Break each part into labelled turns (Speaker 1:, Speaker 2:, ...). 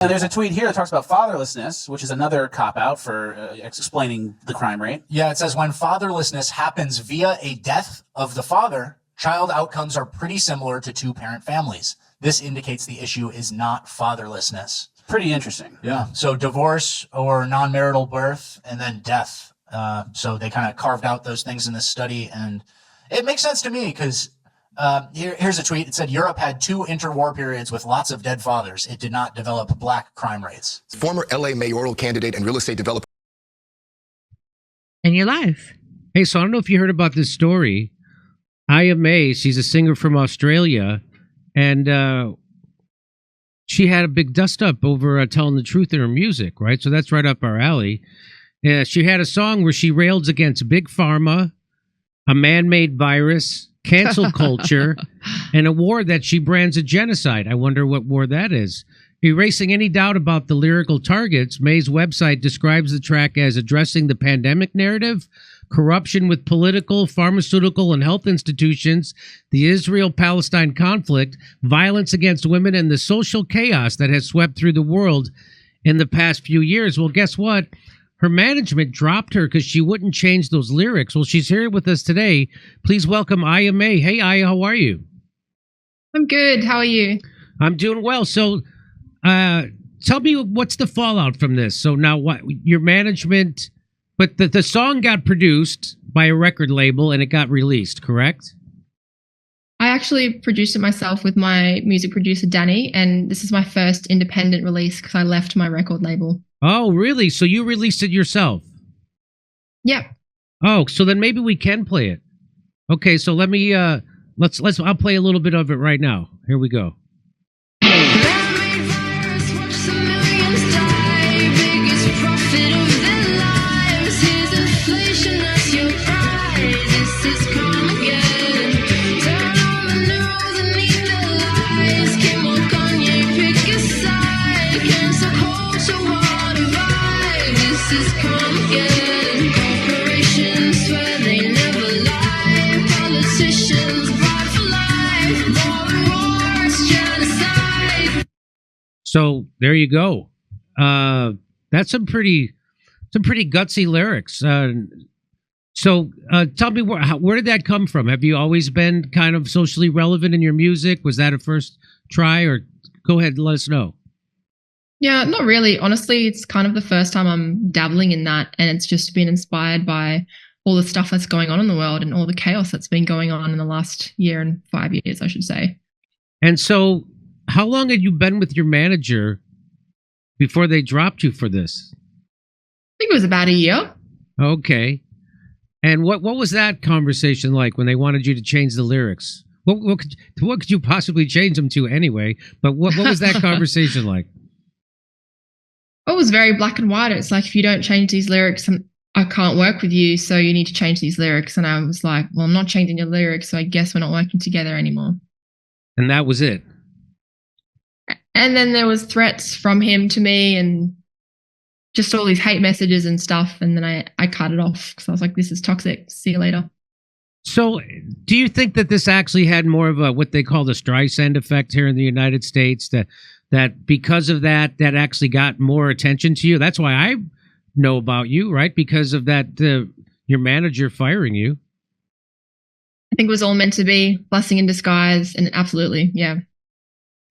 Speaker 1: And there's a tweet here that talks about fatherlessness, which is another cop-out for explaining the crime rate.
Speaker 2: Yeah, it says when fatherlessness happens via a death of the father, child outcomes are pretty similar to two-parent families. This indicates the issue is not fatherlessness.
Speaker 1: Pretty interesting.
Speaker 2: Yeah. So divorce or non-marital birth and then death. So they kind of carved out those things in this study. And it makes sense to me because here's a tweet. It said Europe had 2 interwar periods with lots of dead fathers. It did not develop black crime rates.
Speaker 3: Former LA mayoral candidate and real estate developer.
Speaker 4: And you're live.
Speaker 5: Hey, so I don't know if you heard about this story. Aya May, she's a singer from Australia, and she had a big dust-up over telling the truth in her music, right? So that's right up our alley. She had a song where she rails against Big Pharma, a man-made virus, cancel culture, and a war that she brands a genocide. I wonder what war that is. Erasing any doubt about the lyrical targets, May's website describes the track as addressing the pandemic narrative, corruption with political, pharmaceutical, and health institutions, the Israel-Palestine conflict, violence against women, and the social chaos that has swept through the world in the past few years. Well, guess what? Her management dropped her because she wouldn't change those lyrics. Well, she's here with us today. Please welcome Aya May. Hey, Aya, how are you?
Speaker 6: I'm good. How are you?
Speaker 5: I'm doing well. So tell me, what's the fallout from this? So now what your management... But the song got produced by a record label and it got released, correct?
Speaker 6: I actually produced it myself with my music producer, Danny, and this is my first independent release because I left my record label.
Speaker 5: Oh, really? So you released it yourself?
Speaker 6: Yep.
Speaker 5: Oh, so then maybe we can play it. Okay, so let me, I'll play a little bit of it right now. Here we go. So there you go. That's some pretty gutsy lyrics. So tell me, where did that come from? Have you always been kind of socially relevant in your music? Was that a first try, or go ahead and let us know?
Speaker 6: Yeah, not really. Honestly, it's kind of the first time I'm dabbling in that, and it's just been inspired by all the stuff that's going on in the world and all the chaos that's been going on in the last year and 5 years, I should say.
Speaker 5: And so how long had you been with your manager before they dropped you for this?
Speaker 6: I think it was about a year.
Speaker 5: Okay. And what was that conversation like when they wanted you to change the lyrics? What could you possibly change them to anyway? But what was that conversation like?
Speaker 6: It was very black and white. It's like, if you don't change these lyrics, I can't work with you, so you need to change these lyrics. And I was like, well, I'm not changing your lyrics, so I guess we're not working together anymore.
Speaker 5: And that was it?
Speaker 6: And then there was threats from him to me and just all these hate messages and stuff. And then I cut it off because I was like, this is toxic. See you later.
Speaker 5: So do you think that this actually had more of a what they call the Streisand effect here in the United States, that because of that actually got more attention to you? That's why I know about you, right? Because of that, your manager firing you.
Speaker 6: I think it was all meant to be, blessing in disguise, and absolutely, yeah.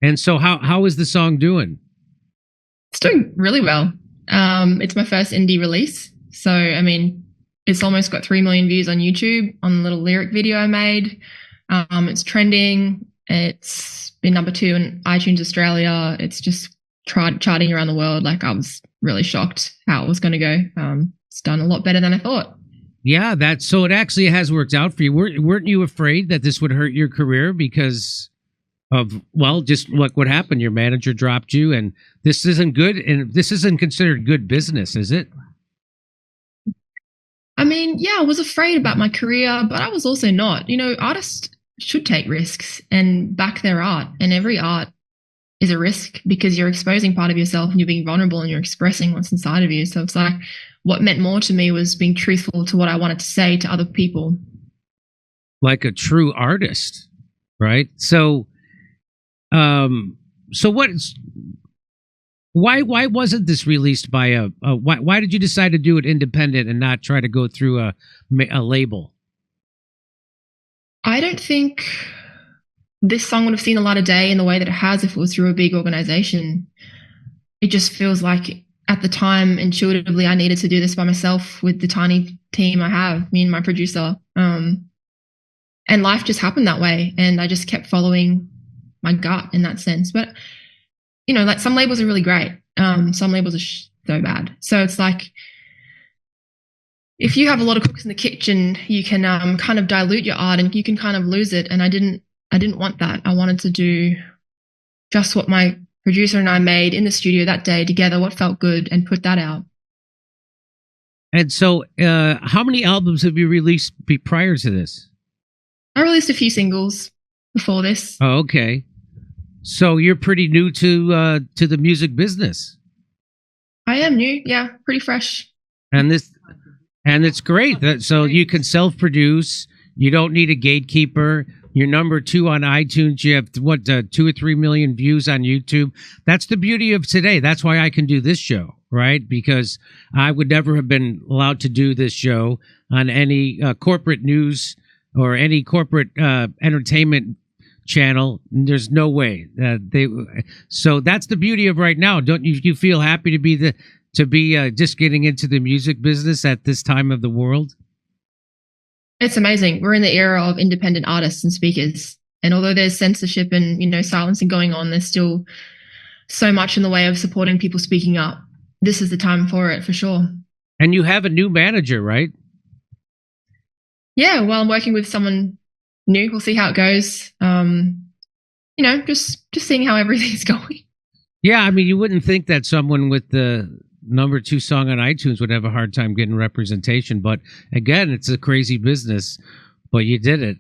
Speaker 5: And so how is the song doing?
Speaker 6: It's doing really well. It's my first indie release. So, I mean, it's almost got 3 million views on YouTube on the little lyric video I made. It's trending. It's been number 2 in iTunes Australia. It's just charting around the world. Like, I was really shocked how it was going to go. It's done a lot better than I thought. Yeah,
Speaker 5: so it actually has worked out for you. Weren't you afraid that this would hurt your career because of, well, just what happened? Your manager dropped you, and this isn't good, and this isn't considered good business, is it?
Speaker 6: I mean, yeah, I was afraid about my career, but I was also not. You know, artists should take risks and back their art, and every art is a risk because you're exposing part of yourself and you're being vulnerable and you're expressing what's inside of you. So it's like, what meant more to me was being truthful to what I wanted to say to other people.
Speaker 5: Like a true artist, right? So, Why wasn't this released by why did you decide to do it independent and not try to go through a label?
Speaker 6: I don't think this song would have seen a light of day in the way that it has if it was through a big organization. It just feels like at the time, intuitively, I needed to do this by myself with the tiny team I have, me and my producer. And life just happened that way. And I just kept following my gut in that sense. But, you know, like some labels are really great. Some labels are so bad. So it's like, if you have a lot of cooks in the kitchen, you can kind of dilute your art and you can kind of lose it. And I didn't want that. I wanted to do just what my producer and I made in the studio that day together, what felt good, and put that out.
Speaker 5: And so how many albums have you released prior to this?
Speaker 6: I released a few singles before this.
Speaker 5: Oh, okay. So you're pretty new to the music business.
Speaker 6: I am new. Yeah, pretty fresh.
Speaker 5: And it's great. So you can self-produce. You don't need a gatekeeper. You're number 2 on iTunes. You have 2 or 3 million views on YouTube. That's the beauty of today. That's why I can do this show, right? Because I would never have been allowed to do this show on any corporate news or any corporate entertainment channel. There's no way so that's the beauty of right now. Don't you feel happy to be just getting into the music business at this time of the world?
Speaker 6: It's amazing. We're in the era of independent artists and speakers. And although there's censorship and, you know, silencing going on, there's still so much in the way of supporting people speaking up. This is the time for it, for sure.
Speaker 5: And you have a new manager, right?
Speaker 6: Yeah, well, I'm working with someone new. We'll see how it goes. You know, just seeing how everything's going.
Speaker 5: Yeah, I mean, you wouldn't think that someone with the number 2 song on iTunes would have a hard time getting representation, but again, it's a crazy business. But you did it.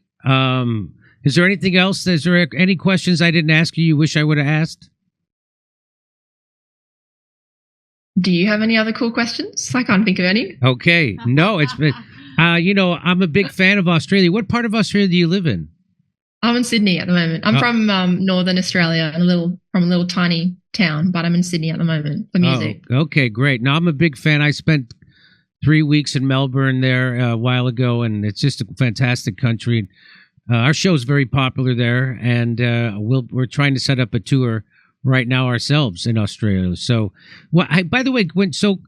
Speaker 5: Is there anything else? Is there any questions I didn't ask you wish I would have asked?
Speaker 6: Do you have any other cool questions? I can't think of any.
Speaker 5: Okay, no, it's been. You know, I'm a big fan of Australia. What part of Australia do you live in?
Speaker 6: I'm in Sydney at the moment. I'm from northern Australia, from a little tiny town, but I'm in Sydney at the moment for music.
Speaker 5: Oh, okay, great. Now, I'm a big fan. I spent 3 weeks in Melbourne there a while ago, and it's just a fantastic country. Our show's very popular there, and we're trying to set up a tour right now ourselves in Australia. So, by the way, so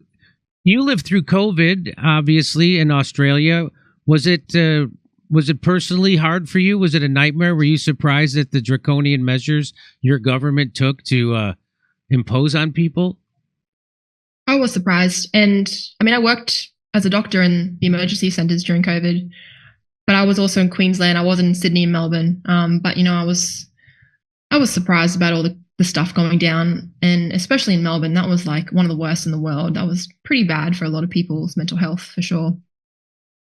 Speaker 5: you lived through COVID, obviously, in Australia. Was it personally hard for you? Was it a nightmare? Were you surprised at the draconian measures your government took to impose on people?
Speaker 6: I was surprised. And I mean, I worked as a doctor in the emergency centres during COVID, but I was also in Queensland. I wasn't in Sydney and Melbourne. But, you know, I was surprised about all the stuff going down. And especially in Melbourne, that was like one of the worst in the world. That was pretty bad for a lot of people's mental health, for sure.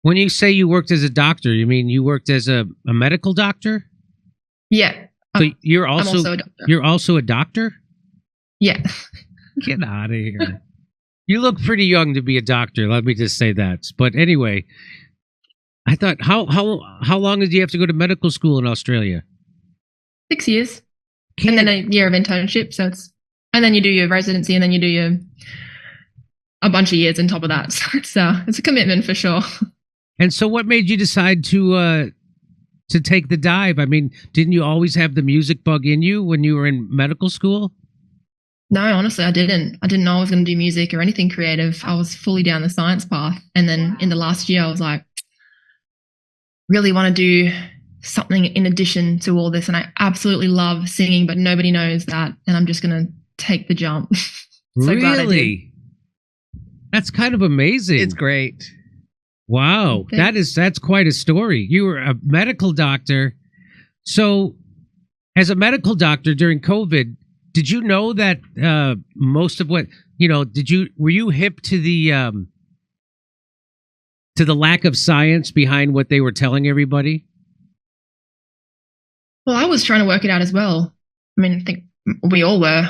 Speaker 5: When you say you worked as a doctor, you mean you worked as a medical doctor?
Speaker 6: Yeah.
Speaker 5: So you're
Speaker 6: I'm also a doctor.
Speaker 5: You're also a doctor?
Speaker 6: Yeah.
Speaker 5: Get out of here. You look pretty young to be a doctor. Let me just say that. But anyway, I thought, how long did you have to go to medical school in Australia?
Speaker 6: 6 years. And then a year of internship. And then you do your residency, and then you do a bunch of years on top of that. So it's a commitment for sure.
Speaker 5: And so what made you decide to take the dive? I mean, didn't you always have the music bug in you when you were in medical school?
Speaker 6: No, honestly, I didn't. I didn't know I was going to do music or anything creative. I was fully down the science path. And then in the last year, I was like, really want to do something in addition to all this. And I absolutely love singing, but nobody knows that. And I'm just going to take the jump. So
Speaker 5: really? That's kind of amazing.
Speaker 4: It's great.
Speaker 5: Wow. That's quite a story. You were a medical doctor. So as a medical doctor during COVID, did you know that most of what, you know, were you hip to the lack of science behind what they were telling everybody?
Speaker 6: Well, I was trying to work it out as well. I mean, I think we all were.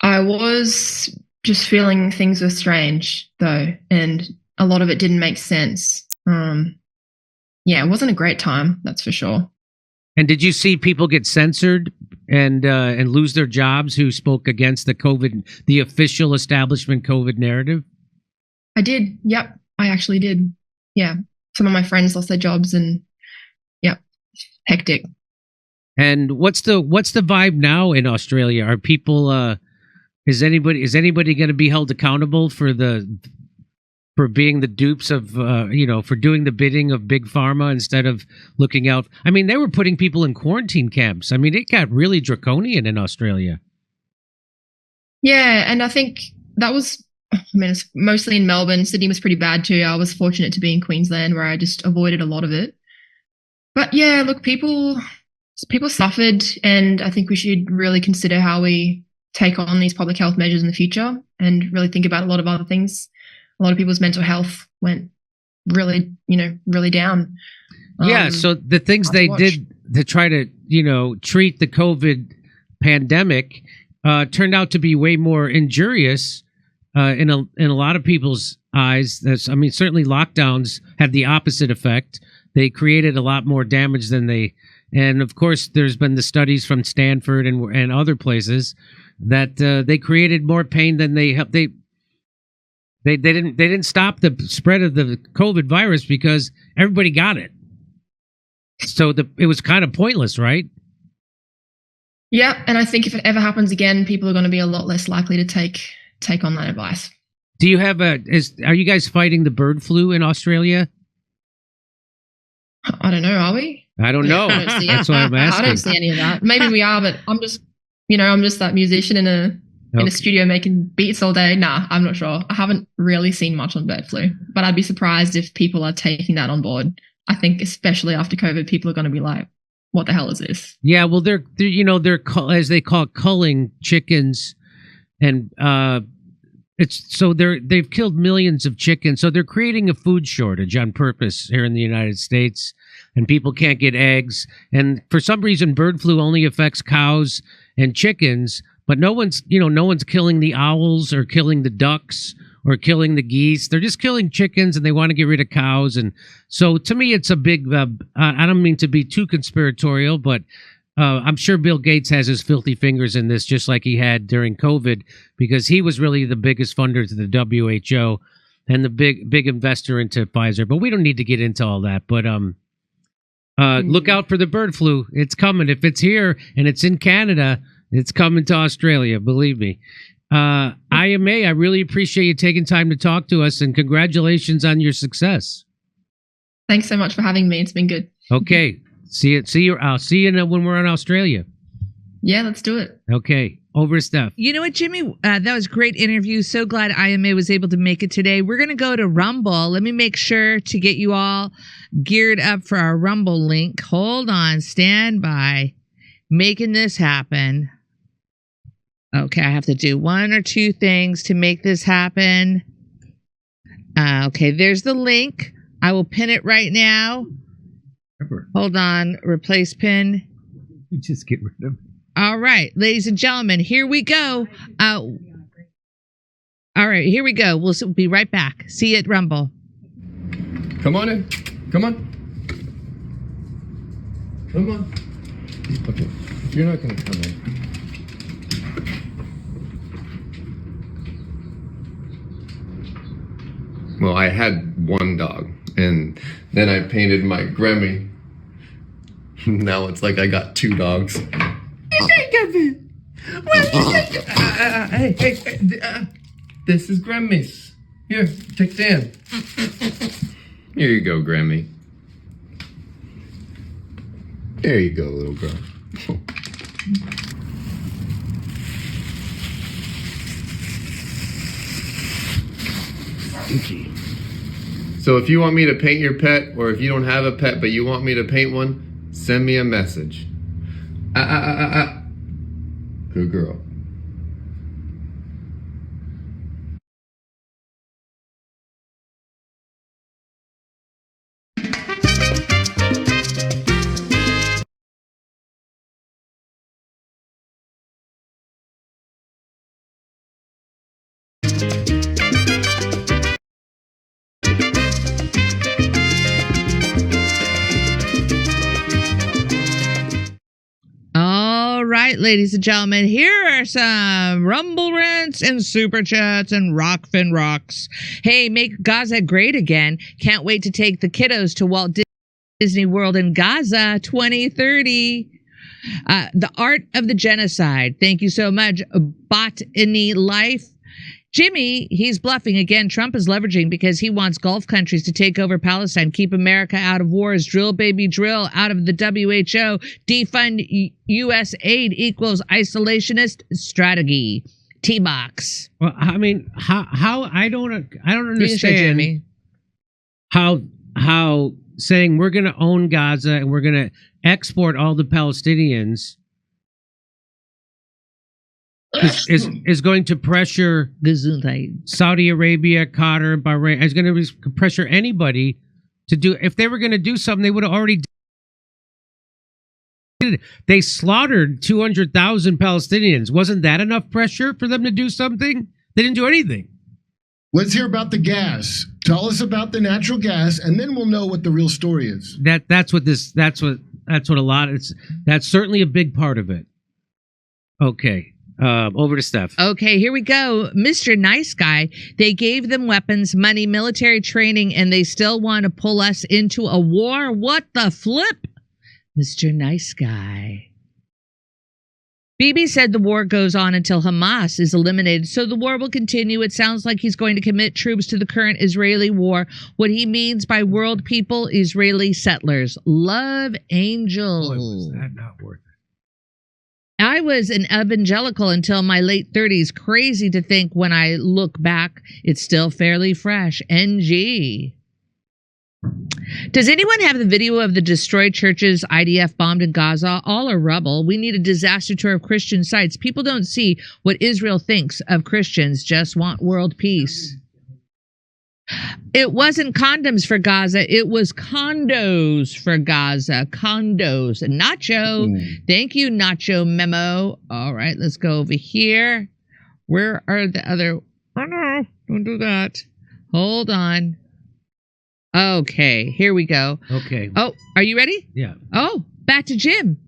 Speaker 6: I was just feeling things were strange, though, and a lot of it didn't make sense. Yeah, it wasn't a great time, that's for sure.
Speaker 5: And did you see people get censored and lose their jobs who spoke against the official establishment COVID narrative?
Speaker 6: I did. Yep. I actually did. Yeah. Some of my friends lost their jobs and hectic.
Speaker 5: And what's the vibe now in Australia? Are people is anybody going to be held accountable for being the dupes of for doing the bidding of big pharma instead of looking out? I mean, they were putting people in quarantine camps. I mean, it got really draconian in Australia.
Speaker 6: Yeah, and I think that was, it's mostly in Melbourne. Sydney was pretty bad too. I was fortunate to be in Queensland where I just avoided a lot of it. But yeah, look, people suffered, and I think we should really consider how we take on these public health measures in the future and really think about a lot of other things. A lot of people's mental health went really, really down.
Speaker 5: Yeah, so the things they did to try to, treat the COVID pandemic turned out to be way more injurious in a lot of people's eyes. Certainly lockdowns had the opposite effect. They created a lot more damage and of course there's been the studies from Stanford and other places that they created more pain than they helped. They didn't stop the spread of the COVID virus because everybody got it. So it was kind of pointless, right?
Speaker 6: Yeah, and I think if it ever happens again, people are going to be a lot less likely to take on that advice.
Speaker 5: Do you have are you guys fighting the bird flu in Australia?
Speaker 6: I don't know, are we?
Speaker 5: I don't know. That's why I'm asking.
Speaker 6: I don't see any of that. Maybe we are, but I'm just that musician in a studio making beats all day. Nah, I'm not sure. I haven't really seen much on bird flu, but I'd be surprised if people are taking that on board. I think especially after COVID, people are going to be like, what the hell is this? Yeah, well, they're
Speaker 5: as they call it, culling chickens, and they've killed millions of chickens. So they're creating a food shortage on purpose here in the United States, and people can't get eggs. And for some reason, bird flu only affects cows and chickens, but no one's killing the owls or killing the ducks or killing the geese. They're just killing chickens, and they want to get rid of cows. And so to me, it's a big, I don't mean to be too conspiratorial, but I'm sure Bill Gates has his filthy fingers in this, just like he had during COVID, because he was really the biggest funder to the WHO and the big investor into Pfizer. But we don't need to get into all that. But look out for the bird flu. It's coming. If it's here and it's in Canada, it's coming to Australia, believe me. IMA, I really appreciate you taking time to talk to us, and congratulations on your success.
Speaker 6: Thanks so much for having me. It's been good.
Speaker 5: Okay. See you. I'll see you when we're in Australia.
Speaker 6: Yeah, let's do it.
Speaker 5: Okay. Over stuff.
Speaker 4: You know what, Jimmy? That was a great interview. So glad IMA was able to make it today. We're going to go to Rumble. Let me make sure to get you all geared up for our Rumble link. Hold on. Stand by. Making this happen. Okay, I have to do one or two things to make this happen. Okay, there's the link. I will pin it right now. Hold on. Replace pin.
Speaker 5: You just get rid of it.
Speaker 4: All right, ladies and gentlemen, here we go. All right, here we go. We'll be right back. See you at Rumble.
Speaker 7: Come on in. Come on. Come on. Okay, if you're not going to come in. Well, I had one dog, and then I painted my Grammy. Now it's like I got two dogs. This is Grammy's. Here, take Sam. Here you go, Grammy. There you go, little girl. So if you want me to paint your pet, or if you don't have a pet but you want me to paint one, send me a message. Good girl.
Speaker 4: right, ladies and gentlemen, here are some Rumble rants and Super Chats and Rockfin Rocks. Hey, make Gaza great again. Can't wait to take the kiddos to Walt Disney World in Gaza 2030. The Art of the Genocide. Thank you so much, Botany Life. Jimmy, he's bluffing again. Trump is leveraging because he wants Gulf countries to take over Palestine, keep America out of wars, drill baby drill out of the WHO, defund U.S. aid equals isolationist strategy. T-Box.
Speaker 5: Well, I mean, how I don't understand
Speaker 4: Jimmy.
Speaker 5: how saying we're going to own Gaza and we're going to export all the Palestinians is going to pressure Saudi Arabia, Qatar, Bahrain. Is going to pressure anybody to do. If they were going to do something, they would have already did it. They slaughtered 200,000 Palestinians. Wasn't that enough pressure for them to do something? They didn't do anything.
Speaker 8: Let's hear about the gas. Tell us about the natural gas, and then we'll know what the real story is.
Speaker 5: That's what a lot. That's certainly a big part of it. Okay. Over to Steph.
Speaker 4: Okay, here we go. Mr. Nice Guy. They gave them weapons, money, military training, and they still want to pull us into a war? What the flip? Mr. Nice Guy. Bibi said the war goes on until Hamas is eliminated, so the war will continue. It sounds like he's going to commit troops to the current Israeli war. What he means by world people, Israeli settlers. Love Angel.
Speaker 5: Boy, was that not worth it.
Speaker 4: I was an evangelical until my late 30s. Crazy to think when I look back, it's still fairly fresh. NG. Does anyone have the video of the destroyed churches IDF bombed in Gaza? All are rubble. We need a disaster tour of Christian sites. People don't see what Israel thinks of Christians, just want world peace. It wasn't condoms for Gaza. It was condos for Gaza. Condos. Nacho. Thank you, Nacho Memo. All right, let's go over here. Where are the other... Oh, no. Don't do that. Hold on. Okay, here we go.
Speaker 5: Okay.
Speaker 4: Oh, are you ready?
Speaker 5: Yeah.
Speaker 4: Oh, back to Jim.